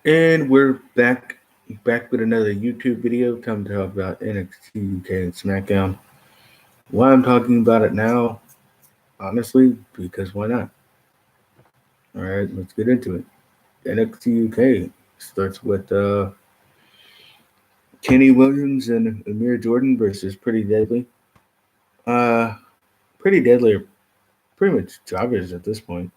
And we're back with another YouTube video. Time to talk about NXT UK and SmackDown. Why I'm talking about it now, honestly, because why not? All right, let's get into it. NXT UK starts with Kenny Williams and Amir Jordan versus Pretty Deadly. Uh, Pretty Deadly are pretty much jobbers at this point.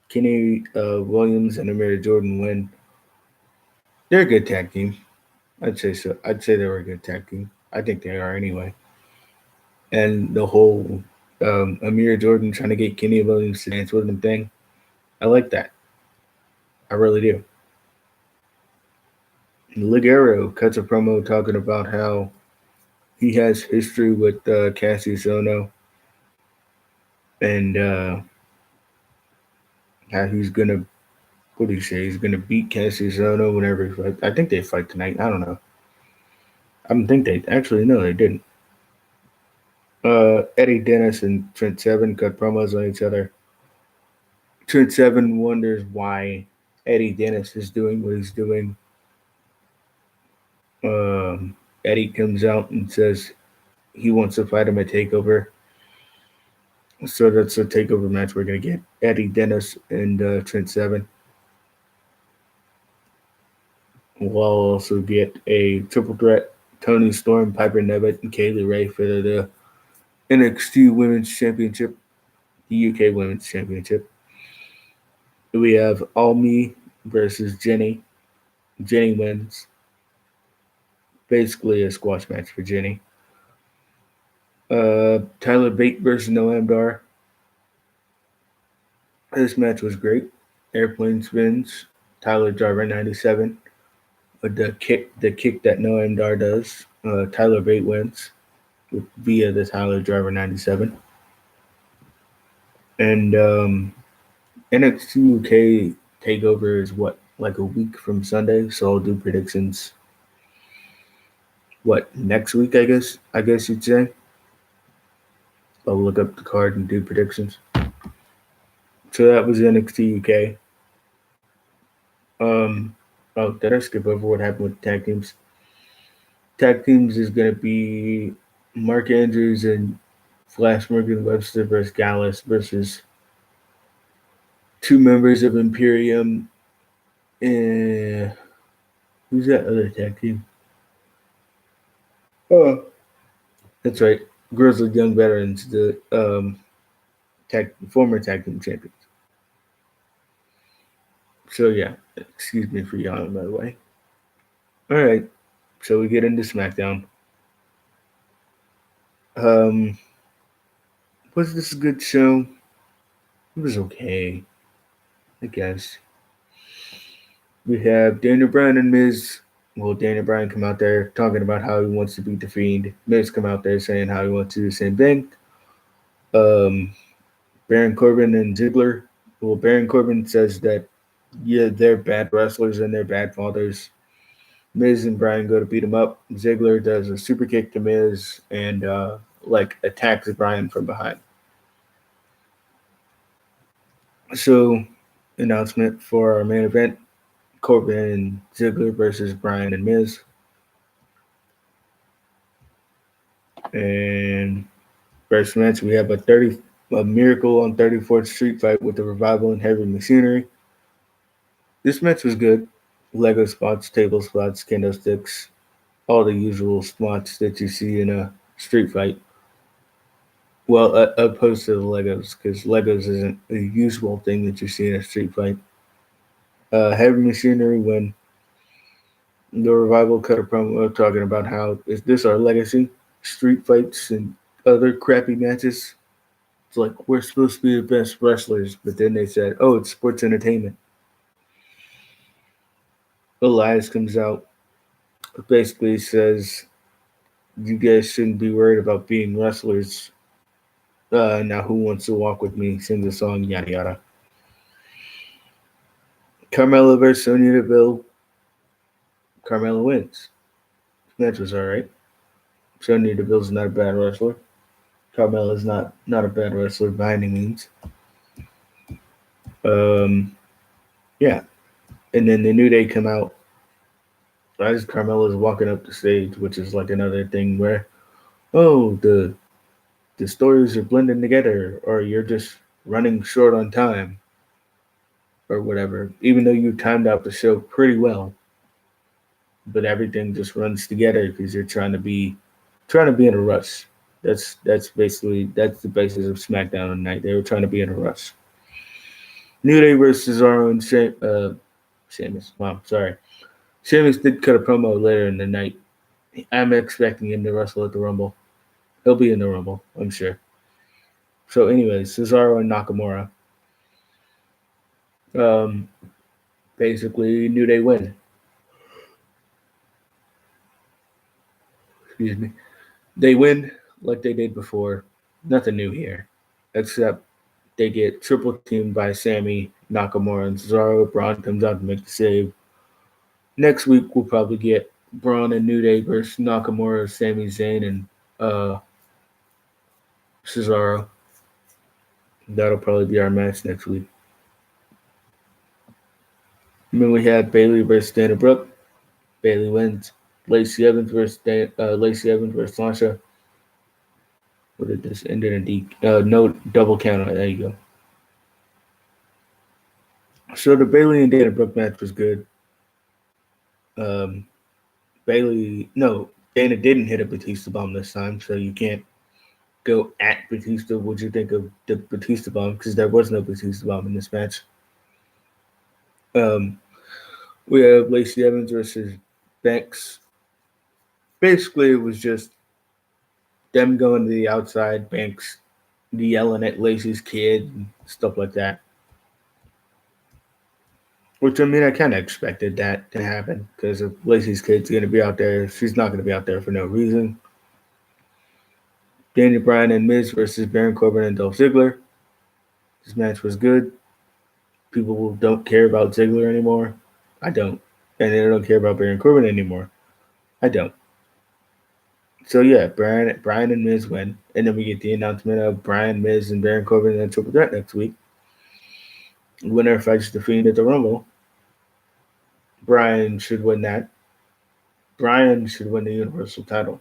Kenny Williams and Amir Jordan win. They're a good tag team. I'd say so. I'd say they were a good tag team. I think they are anyway. And the whole Amir Jordan trying to get Kenny Williams to dance with him thing. I like that. I really do. Ligero cuts a promo talking about how he has history with Cassius Ono and how he's gonna what do you say? He's gonna beat Cassius Ono whenever he fight. I think they fight tonight. I don't know. I don't think they actually no they didn't. Eddie Dennis and Trent Seven cut promos on each other. Trent Seven wonders why Eddie Dennis is doing what he's doing. Um, Eddie comes out and says he wants to fight him at Takeover. So that's a Takeover match. We're gonna get Eddie Dennis and Trent Seven. We'll also get a triple threat: Tony Storm, Piper Niven, and Kaylee Ray for the NXT Women's Championship, the UK Women's Championship. We have Almi versus Jenny. Jenny wins. Basically a squash match for Jenny. Tyler Bate versus Noam Dar. This match was great. Airplane spins. Tyler Driver 97. The kick that Noam Dar does. Tyler Bate wins via the Tyler Driver 97. And NXT UK takeover is what, like a week from Sunday, so I'll do predictions. What, next week? I guess you'd say. I'll look up the card and do predictions. So that was NXT UK. Oh, did I skip over what happened with tag teams? Tag teams is gonna be Mark Andrews and Flash Morgan Webster versus Gallus versus two members of Imperium. And who's that other tag team? Oh, that's right. Grizzled Young Veterans, the former tag team champions. So yeah, excuse me for yawning, by the way. All right, so we get into SmackDown. Um, was this a good show? It was okay, I guess. We have Daniel Bryan and Miz. Well, Daniel Bryan come out there talking about how he wants to beat the Fiend. Miz come out there saying how he wants to do the same thing. Um, Baron Corbin and Ziggler. Well, Baron Corbin says that yeah, they're bad wrestlers and they're bad fathers. Miz and Bryan go to beat him up. Ziggler does a super kick to Miz and like attacks Bryan from behind. So, announcement for our main event: Corbin and Ziggler versus Bryan and Miz. And first match, we have a Miracle on 34th Street fight with the Revival and Heavy Machinery. This match was good. Lego spots, table spots, kendo sticks, all the usual spots that you see in a street fight. Well, opposed to the Legos, because Legos isn't a usual thing that you see in a street fight. Heavy Machinery when the Revival cut a promo talking about how is this our legacy? Street fights and other crappy matches. It's like we're supposed to be the best wrestlers, but then they said, "Oh, it's sports entertainment." Elias comes out, basically says, "You guys shouldn't be worried about being wrestlers. Now, who wants to walk with me? Sing the song, yada yada." Carmella versus Sonya Deville. Carmella wins. Match was alright. Sonya Deville's not a bad wrestler. Carmella's not a bad wrestler by any means. Um, yeah. And then the New Day come out as Carmella's walking up the stage, which is like another thing where, oh, the stories are blending together, or you're just running short on time, or whatever. Even though you timed out the show pretty well, but everything just runs together because you're trying to be in a rush. That's the basis of SmackDown tonight. They were trying to be in a rush. New Day versus Cesaro and Sheamus. Wow, sorry. Sheamus did cut a promo later in the night. I'm expecting him to wrestle at the Rumble. He'll be in the Rumble, I'm sure. So, anyways, Cesaro and Nakamura. Um, Basically, New Day win. Excuse me. They win like they did before. Nothing new here, except they get triple teamed by Sammy, Nakamura, and Cesaro. Braun comes out to make the save. Next week, we'll probably get Braun and New Day versus Nakamura, Sami Zayn, and Cesaro. That'll probably be our match next week. And then we have Bayley versus Dana Brooke. Bayley wins. Lacey Evans versus Sasha. What did this end in a D? No double count on it. There you go. So the Bayley and Dana Brooke match was good. Um, Dana didn't hit a Batista bomb this time, so you can't go at Batista. What you think of the Batista bomb? Because there was no Batista bomb in this match. We have Lacey Evans versus Banks. Basically, it was just them going to the outside, Banks yelling at Lacey's kid and stuff like that. Which, I mean, I kind of expected that to happen because if Lacey's kid's going to be out there, she's not going to be out there for no reason. Daniel Bryan and Miz versus Baron Corbin and Dolph Ziggler. This match was good. People don't care about Ziggler anymore. I don't. And they don't care about Baron Corbin anymore. I don't. So yeah, Bryan and Miz win. And then we get the announcement of Bryan, Miz, and Baron Corbin in a triple threat next week. Winner fights the Fiend at the Rumble. Bryan should win that. Bryan should win the Universal title.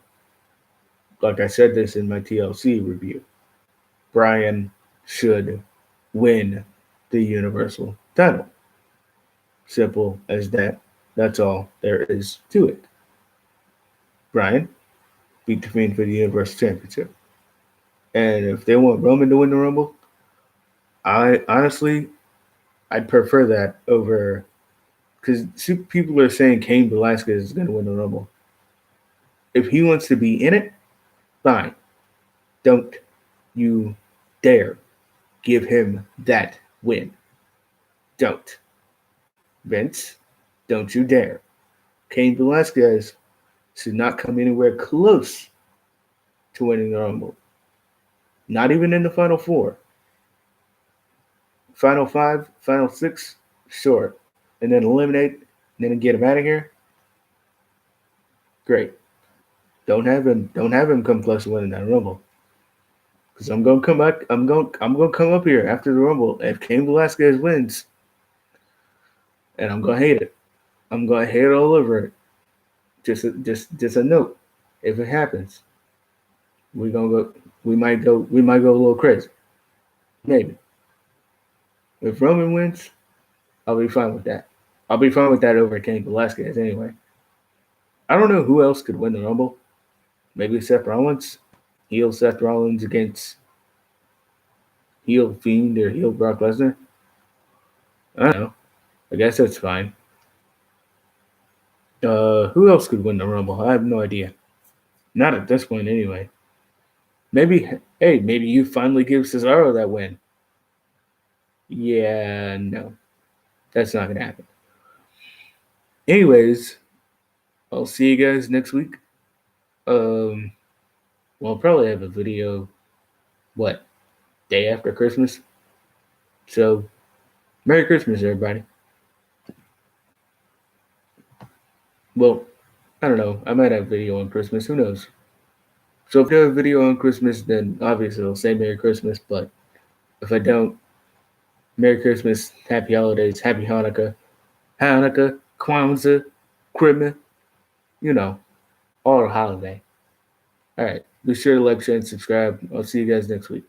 Like I said this in my TLC review. Bryan should win the Universal title. Simple as that. That's all there is to it. Bryan beat the Fiend for the Universal Championship. And if they want Roman to win the Rumble, I'd prefer that over, because people are saying Cain Velasquez is going to win the Rumble. If he wants to be in it, fine. Don't you dare give him that win. Don't. Vince, don't you dare. Cain Velasquez should not come anywhere close to winning the Rumble. Not even in the Final Four. Final 5, Final 6, sure. And then eliminate, and then get him out of here. Great. Don't have him come close to winning that Rumble. Because I'm gonna come back. I'm gonna come up here after the Rumble if Cain Velasquez wins. And I'm gonna hate it. I'm gonna hate all over it. Just a note. If it happens, we might go a little crazy. Maybe. If Roman wins, I'll be fine with that. I'll be fine with that over Cain Velasquez anyway. I don't know who else could win the Rumble. Maybe Seth Rollins. Heel Seth Rollins against heel Fiend or heel Brock Lesnar. I don't know. I guess that's fine. Who else could win the Rumble? I have no idea. Not at this point anyway. Maybe you finally give Cesaro that win. Yeah, no. That's not going to happen. Anyways, I'll see you guys next week. I'll probably have a video, day after Christmas? So, Merry Christmas, everybody. Well, I don't know. I might have a video on Christmas. Who knows? So if I have a video on Christmas, then obviously I'll say Merry Christmas. But if I don't, Merry Christmas, Happy Holidays, Happy Hanukkah, Hanukkah, Kwanzaa, Christmas, you know, all the holiday. All right. Be sure to like, share, and subscribe. I'll see you guys next week.